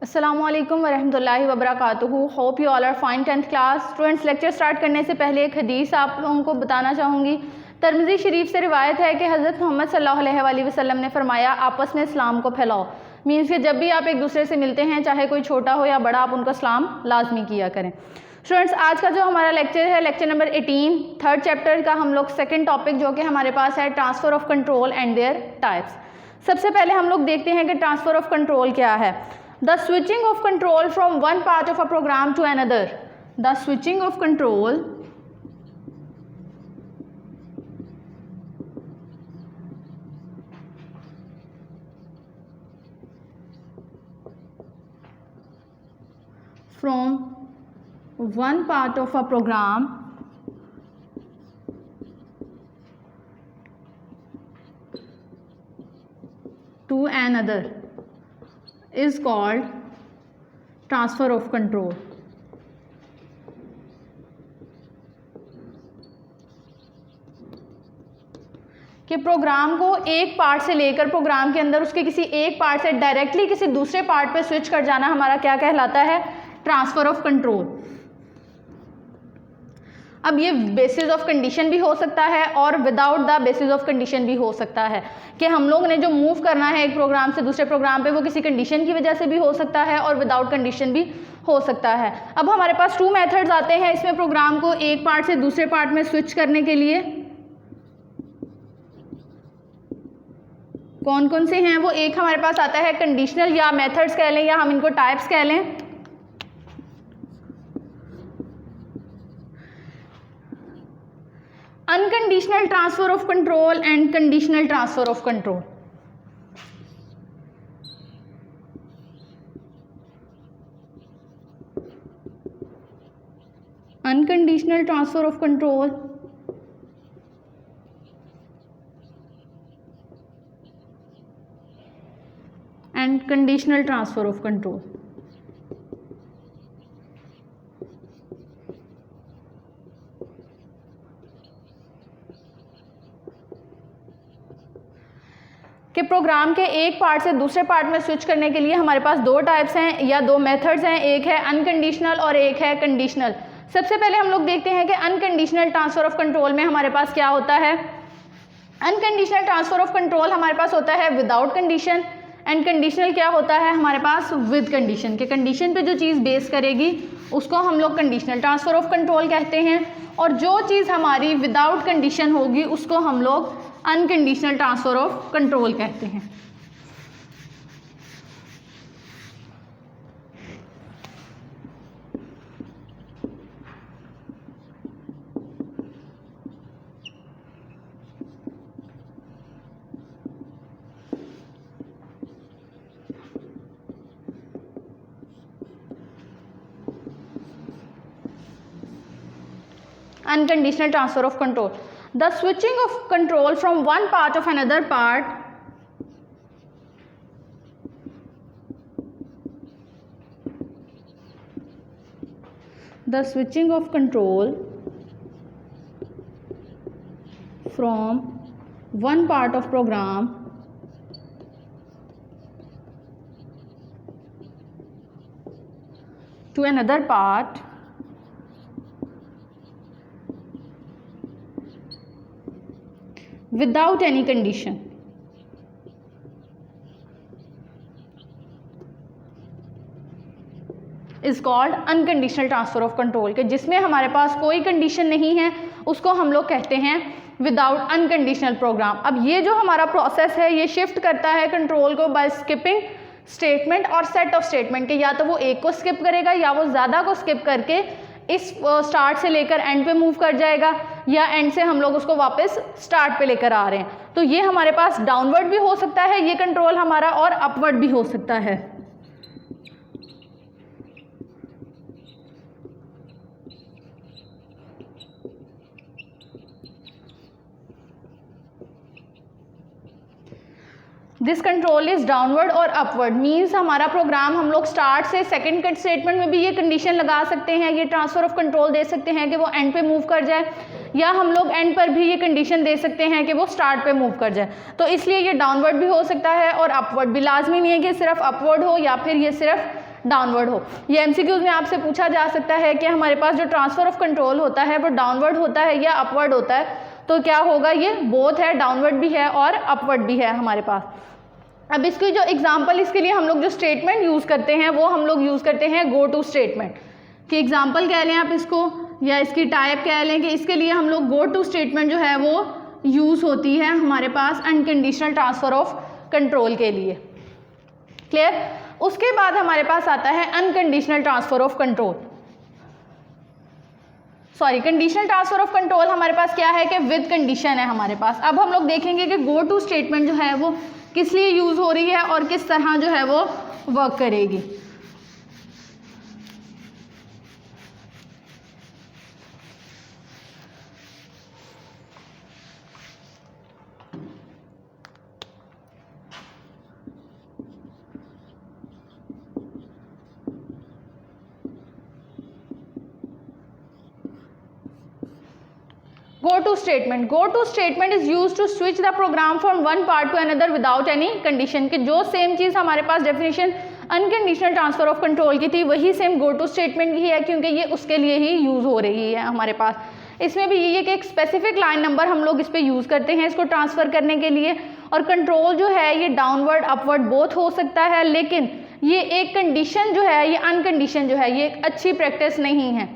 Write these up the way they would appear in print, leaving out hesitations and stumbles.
अस्सलामुअलैकुम वरहमतुल्लाहि वबरकातुहू। Hope you all are fine. 10th class students, lecture start करने से पहले एक हदीस आप लोगों को बताना चाहूँगी। तिरमिज़ी शरीफ से रिवायत है कि हज़रत मोहम्मद सल्लल्लाहु अलैहि वसल्लम ने फरमाया, आपस में इस्लाम को फैलाओ। मीन्स कि जब भी आप एक दूसरे से मिलते हैं, चाहे कोई छोटा हो या बड़ा, आप उनको सलाम लाजमी किया करें। स्टूडेंट्स, आज का जो हमारा लेक्चर है, लेक्चर नंबर 18, 3rd चैप्टर का हम लोग सेकेंड टॉपिक जो कि हमारे पास है, transfer of control and there types. सबसे पहले हम लोग देखते हैं कि ट्रांसफ़र ऑफ कंट्रोल क्या है। The switching of control from one part of a program to another. The switching of control from one part of a program to another is called transfer of control. कि programme को एक part से लेकर programme के अंदर उसके किसी एक पार्ट से डायरेक्टली किसी दूसरे पार्ट पे स्विच कर जाना हमारा क्या कहलाता है? Transfer of control. अब ये बेसिस ऑफ कंडीशन भी हो सकता है और without the basis of condition भी हो सकता है कि हम लोग ने जो मूव करना है एक प्रोग्राम से दूसरे प्रोग्राम पे, वो किसी कंडीशन की वजह से भी हो सकता है और विदाउट कंडीशन भी हो सकता है। अब हमारे पास 2 मेथड्स आते हैं इसमें प्रोग्राम को एक पार्ट से दूसरे पार्ट में स्विच करने के लिए। कौन कौन से हैं वो? एक हमारे पास आता है कंडीशनल, या मेथड्स कह लें, या हम इनको टाइप्स कह लें। Unconditional transfer of control and conditional transfer of control. Unconditional transfer of control and conditional transfer of control. कि प्रोग्राम के एक पार्ट से दूसरे पार्ट में स्विच करने के लिए हमारे पास 2 टाइप्स हैं या 2 मेथड्स हैं, एक है अनकंडीशनल और एक है कंडीशनल। सबसे पहले हम लोग देखते हैं कि अनकंडीशनल ट्रांसफ़र ऑफ कंट्रोल में हमारे पास क्या होता है। अनकंडीशनल ट्रांसफ़र ऑफ कंट्रोल हमारे पास होता है विदाउट कंडीशन, एंड कंडीशनल क्या होता है हमारे पास? With condition. के कंडीशन पे जो चीज़ बेस करेगी उसको हम लोग कंडीशनल ट्रांसफ़र ऑफ कंट्रोल कहते हैं, और जो चीज़ हमारी विदाउट कंडीशन होगी उसको हम लोग अनकंडीशनल ट्रांसफर ऑफ कंट्रोल कहते हैं। Unconditional transfer of control, the switching of control from one part of another part the switching of control from one part of program to another part without any condition is called unconditional transfer of control। के जिसमें हमारे पास कोई condition नहीं है उसको हम लोग कहते हैं विदाउट अनकंडीशनल प्रोग्राम। अब ये जो हमारा प्रोसेस है ये शिफ्ट करता है कंट्रोल को बाय स्किपिंग स्टेटमेंट और सेट ऑफ स्टेटमेंट के, या तो वो एक को स्किप करेगा या वो ज़्यादा को स्किप करके इस स्टार्ट से लेकर एंड पे मूव कर जाएगा, या एंड से हम लोग उसको वापस स्टार्ट पे लेकर आ रहे हैं। तो ये हमारे पास डाउनवर्ड भी हो सकता है ये कंट्रोल हमारा, और अपवर्ड भी हो सकता है। दिस कंट्रोल इज डाउनवर्ड और अपवर्ड। मीन्स हमारा प्रोग्राम हम लोग स्टार्ट से सेकंड कट स्टेटमेंट में भी ये कंडीशन लगा सकते हैं, ये ट्रांसफर ऑफ कंट्रोल दे सकते हैं कि वो एंड पे मूव कर जाए, या हम लोग एंड पर भी ये कंडीशन दे सकते हैं कि वो स्टार्ट पे मूव कर जाए। तो इसलिए ये डाउनवर्ड भी हो सकता है और अपवर्ड भी। लाजमी नहीं है कि सिर्फ अपवर्ड हो या फिर ये सिर्फ डाउनवर्ड हो। ये एमसीक्यूज में आपसे पूछा जा सकता है कि हमारे पास जो ट्रांसफ़र ऑफ कंट्रोल होता है वो डाउनवर्ड होता है या अपवर्ड होता है, तो क्या होगा, ये बोथ है, डाउनवर्ड भी है और अपवर्ड भी है हमारे पास। अब इसकी जो एग्जांपल, इसके लिए हम लोग जो स्टेटमेंट यूज़ करते हैं वो हम लोग यूज़ करते हैं गो टू स्टेटमेंट की एग्जांपल कह लें आप इसको, या इसकी टाइप कह लें कि इसके लिए हम लोग गो टू स्टेटमेंट जो है वो यूज़ होती है हमारे पास अनकंडीशनल ट्रांसफ़र ऑफ कंट्रोल के लिए। क्लियर। उसके बाद हमारे पास आता है unconditional transfer of control, sorry conditional transfer of control हमारे पास क्या है कि विद कंडीशन है हमारे पास। अब हम लोग देखेंगे कि गो टू स्टेटमेंट जो है वो किस लिए यूज़ हो रही है और किस तरह जो है वो वर्क करेगी। Go to statement. Go to statement is used to switch the program from one part to another without any condition। कि जो सेम चीज़ हमारे पास definition unconditional transfer of control की थी वही सेम गो टू स्टेटमेंट की है, क्योंकि ये उसके लिए ही यूज़ हो रही है हमारे पास। इसमें भी ये कि एक स्पेसिफिक लाइन नंबर हम लोग इस पर यूज़ करते हैं इसको ट्रांसफ़र करने के लिए, और कंट्रोल जो है ये डाउनवर्ड अपवर्ड बोथ हो सकता है, लेकिन ये एक कंडीशन जो है, ये अनकंडीशन जो है, ये एक अच्छी प्रैक्टिस नहीं है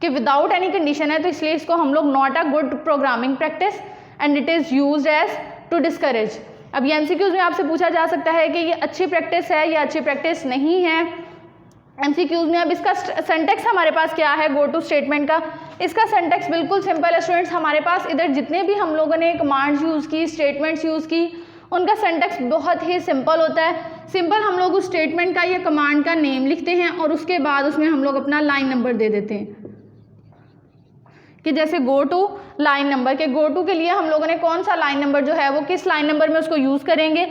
कि विदाउट एनी कंडीशन है, तो इसलिए इसको हम लोग not a good programming practice and it is used as to discourage. अब ये एमसीक्यूज में आपसे पूछा जा सकता है कि ये अच्छी प्रैक्टिस है या अच्छी प्रैक्टिस नहीं है एमसीक्यूज में। अब इसका सिंटैक्स हमारे पास क्या है गो टू स्टेटमेंट का, इसका सिंटैक्स बिल्कुल सिंपल है स्टूडेंट्स। हमारे पास इधर जितने भी हम लोगों ने कमांड्स यूज़ की, स्टेटमेंट्स यूज़ की, उनका सिंटैक्स बहुत ही सिंपल होता है। सिंपल हम लोग उस स्टेटमेंट का या कमांड का नेम लिखते हैं और उसके बाद उसमें हम लोग अपना लाइन नंबर दे देते हैं, कि जैसे गो टू लाइन नंबर के गो टू के लिए हम लोगों ने कौन सा लाइन नंबर जो है वो किस लाइन नंबर में उसको यूज़ करेंगे,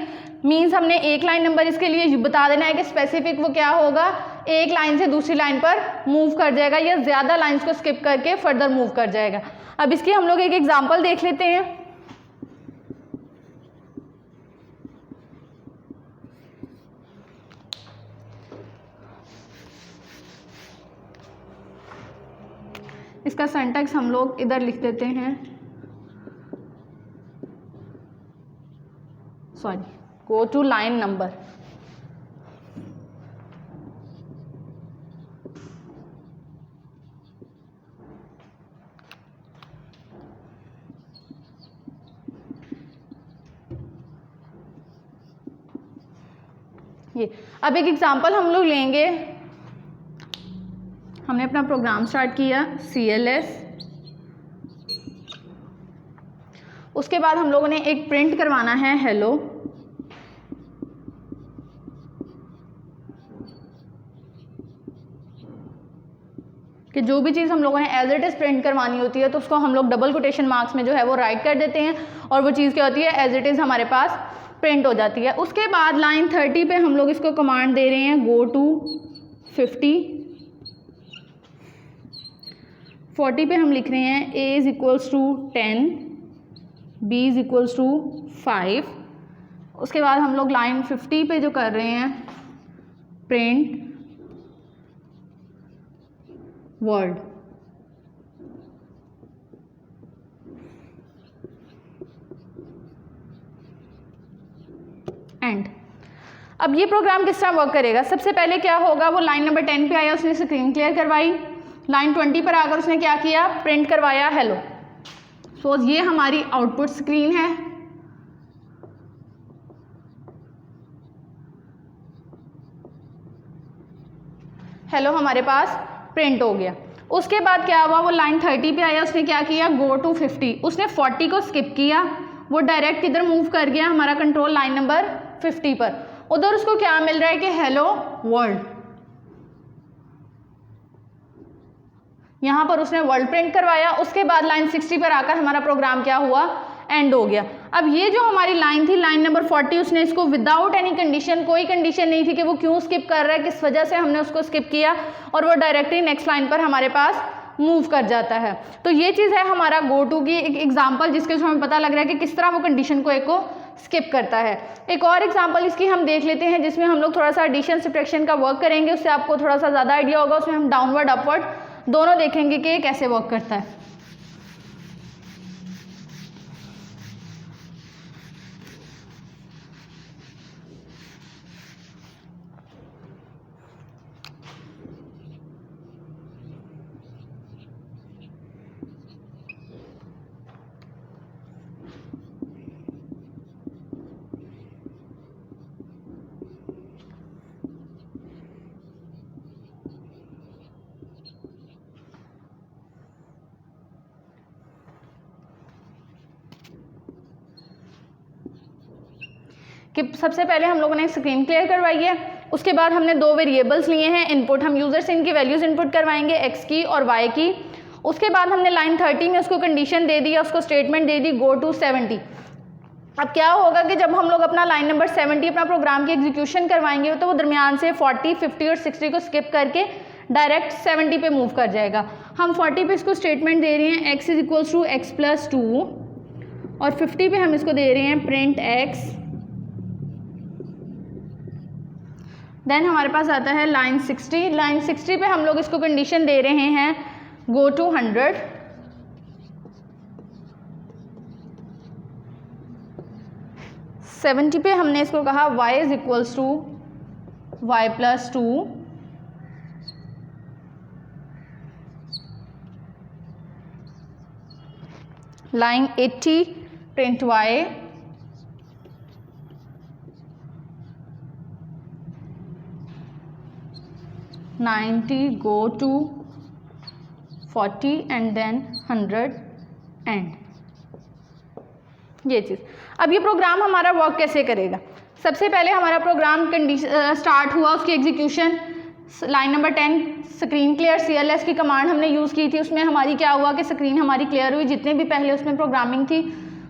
मीन्स हमने एक लाइन नंबर इसके लिए बता देना है कि स्पेसिफिक वो क्या होगा, एक लाइन से दूसरी लाइन पर मूव कर जाएगा या ज़्यादा लाइंस को स्किप करके फर्दर मूव कर जाएगा। अब इसकी हम लोग एक एग्जांपल देख लेते हैं। इसका सिंटैक्स हम लोग इधर लिख देते हैं, sorry go to line number. ये अब एक एग्जांपल हम लोग लेंगे। हमने अपना प्रोग्राम स्टार्ट किया CLS, उसके बाद हम लोगों ने एक प्रिंट करवाना है हेलो, कि जो भी चीज़ हम लोगों ने एज इट इज़ प्रिंट करवानी होती है तो उसको हम लोग डबल कोटेशन मार्क्स में जो है वो राइट कर देते हैं और वो चीज़ क्या होती है एज इट इज़ हमारे पास प्रिंट हो जाती है। उसके बाद लाइन 30 पे हम लोग इसको कमांड दे रहे हैं गो टू 50, 40 पे हम लिख रहे हैं A is equals to 10, B is equals to 5। उसके बाद हम लोग लाइन 50 पे जो कर रहे हैं प्रिंट वर्ड, एंड। अब ये प्रोग्राम किस तरह वर्क करेगा, सबसे पहले क्या होगा, वो लाइन नंबर 10 पे आया, उसने स्क्रीन क्लियर करवाई, लाइन 20 पर आकर उसने क्या किया, प्रिंट करवाया हेलो। सो ये हमारी आउटपुट स्क्रीन है। हेलो हमारे पास प्रिंट हो गया। उसके बाद क्या हुआ, वो लाइन 30 पे आया, उसने क्या किया गो टू 50, उसने 40 को स्किप किया, वो डायरेक्ट किधर मूव कर गया, हमारा कंट्रोल लाइन नंबर 50 पर। उधर उसको क्या मिल रहा है कि हेलो वर्ल्ड, यहाँ पर उसने वर्ल्ड प्रिंट करवाया। उसके बाद लाइन 60 पर आकर हमारा प्रोग्राम क्या हुआ, एंड हो गया। अब ये जो हमारी लाइन थी लाइन नंबर 40, उसने इसको विदाउट एनी कंडीशन, कोई कंडीशन नहीं थी कि वो क्यों स्किप कर रहा है, किस वजह से हमने उसको स्किप किया, और वो डायरेक्टली नेक्स्ट लाइन पर हमारे पास मूव कर जाता है। तो ये चीज़ है हमारा गो टू की एक एग्जाम्पल जिसके थ्रू हमें पता लग रहा है कि किस तरह वो कंडीशन को एक को स्किप करता है। एक और एग्जांपल इसकी हम देख लेते हैं जिसमें हम लोग थोड़ा सा एडिशन सब्ट्रैक्शन का वर्क करेंगे, उससे आपको थोड़ा सा ज़्यादा आइडिया होगा। उसमें हम डाउनवर्ड अपवर्ड दोनों देखेंगे कि ये कैसे वर्क करता है। कि सबसे पहले हम लोगों ने स्क्रीन क्लियर करवाई है, उसके बाद हमने दो वेरिएबल्स लिए हैं इनपुट, हम यूज़र से इनकी वैल्यूज़ इनपुट करवाएंगे एक्स की और वाई की। उसके बाद हमने लाइन 30 में उसको कंडीशन दे दी, उसको statement they the go to 70। अब क्या होगा कि जब हम लोग अपना लाइन नंबर 70 अपना प्रोग्राम की एग्जीक्यूशन करवाएंगे तो वो दरमियान से 40, 50 और 60 को स्किप करके डायरेक्ट 70 पे मूव कर जाएगा। हम 40 पे इसको स्टेटमेंट दे रहे हैं x is equals to x plus 2 और 50 पे हम इसको दे रहे हैं प्रिंट x। देन हमारे पास आता है लाइन 60। लाइन 60 पे हम लोग इसको कंडीशन दे रहे हैं गो टू 100। सेवेंटी पे हमने इसको कहा y is equals to y plus 2। Line 80 print y। Ninety go to 40 and then 100 and ये चीज़। अब ये प्रोग्राम हमारा वर्क कैसे करेगा? सबसे पहले हमारा प्रोग्राम स्टार्ट हुआ, उसकी execution line number 10 screen clear CLS की कमांड हमने यूज़ की थी। उसमें हमारी क्या हुआ कि स्क्रीन हमारी क्लियर हुई, जितने भी पहले उसमें प्रोग्रामिंग थी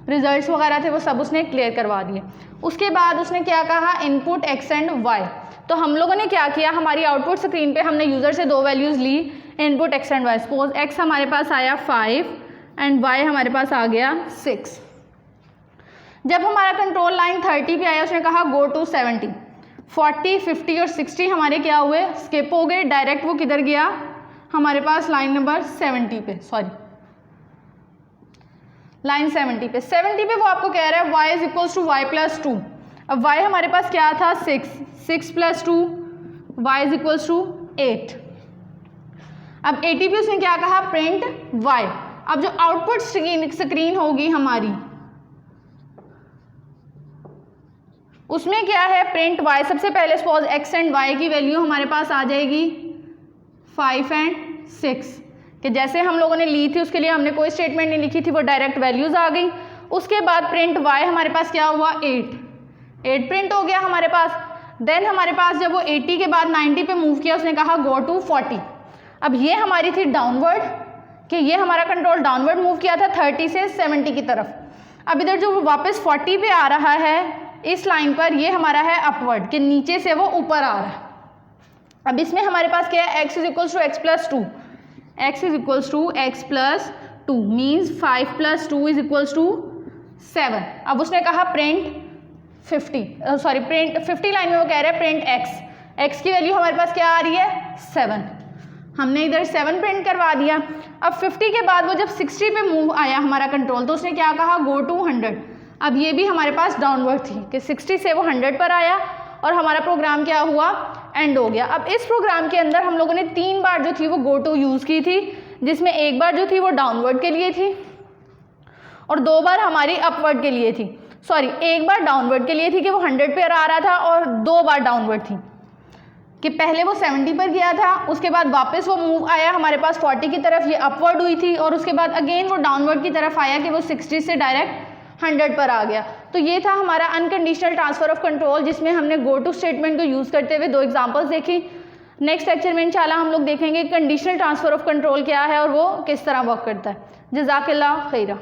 रिजल्ट्स वगैरह थे वो सब उसने क्लियर करवा दिए। उसके बाद उसने क्या कहा इनपुट x एंड y। तो हम लोगों ने क्या किया, हमारी आउटपुट स्क्रीन पे हमने यूज़र से दो वैल्यूज़ ली input x and y। Suppose x हमारे पास आया 5 एंड y हमारे पास आ गया 6। जब हमारा कंट्रोल लाइन 30 पे आया उसने कहा गो टू 70। 40, 50 और 60 हमारे क्या हुए स्किप हो गए, डायरेक्ट वो किधर गया हमारे पास लाइन नंबर 70 पे, सॉरी लाइन 70 पे। 70 पे वो आपको कह रहा है y is equals to y plus 2। अब y हमारे पास क्या था 6 plus 2 y is equals to 8। अब 80 पे उसने क्या कहा प्रिंट y। अब जो आउटपुट स्क्रीन होगी हमारी उसमें क्या है प्रिंट y। सबसे पहले सपोज x एंड y की वैल्यू हमारे पास आ जाएगी 5 एंड 6 कि जैसे हम लोगों ने ली थी उसके लिए हमने कोई स्टेटमेंट नहीं लिखी थी, वो डायरेक्ट वैल्यूज़ आ गई। उसके बाद प्रिंट y हमारे पास क्या हुआ 8 प्रिंट हो गया हमारे पास। देन हमारे पास जब वो 80 के बाद 90 पे मूव किया उसने कहा गो टू 40। अब ये हमारी थी डाउनवर्ड कि ये हमारा कंट्रोल डाउनवर्ड मूव किया था 30 से 70 की तरफ। अब इधर जो वापस 40 पे आ रहा है इस लाइन पर ये हमारा है अपवर्ड कि नीचे से वो ऊपर आ रहा है। अब इसमें हमारे पास क्या है x is equals to x plus 2। x is equals to x plus 2 means 5 plus 2 is equals to 7। अब उसने कहा प्रिंट 50 लाइन में वो कह रहा है प्रिंट x की वैल्यू हमारे पास क्या आ रही है 7। हमने इधर 7 प्रिंट करवा दिया। अब 50 के बाद वो जब 60 पे मूव आया हमारा कंट्रोल तो उसने क्या कहा गो टू 100। अब ये भी हमारे पास डाउनवर्ड थी कि 60 से वो 100 पर आया और हमारा प्रोग्राम क्या हुआ एंड हो गया। अब इस प्रोग्राम के अंदर हम लोगों ने 3 बार जो थी वो गो टू यूज़ की थी, जिसमें एक बार जो थी वो डाउनवर्ड के लिए थी और 2 बार हमारी अपवर्ड के लिए थी। सॉरी, एक बार डाउनवर्ड के लिए थी कि वो 100 पर आ रहा था और 2 बार डाउनवर्ड थी कि पहले वो 70 पर गया था, उसके बाद वापस वो मूव आया हमारे पास 40 की तरफ, ये अपवर्ड हुई थी और उसके बाद अगेन वो डाउनवर्ड की तरफ आया कि वो 60 से डायरेक्ट 100 पर आ गया। तो ये था हमारा अनकंडीशनल ट्रांसफर ऑफ कंट्रोल जिसमें हमने गो टू स्टेटमेंट को यूज़ करते हुए 2 एग्जांपल्स देखी। नेक्स्ट लेक्चर में इंशाल्लाह हम लोग देखेंगे कंडीशनल ट्रांसफर ऑफ कंट्रोल क्या है और वो किस तरह वर्क करता है। जज़ाकल्लाह खैरा।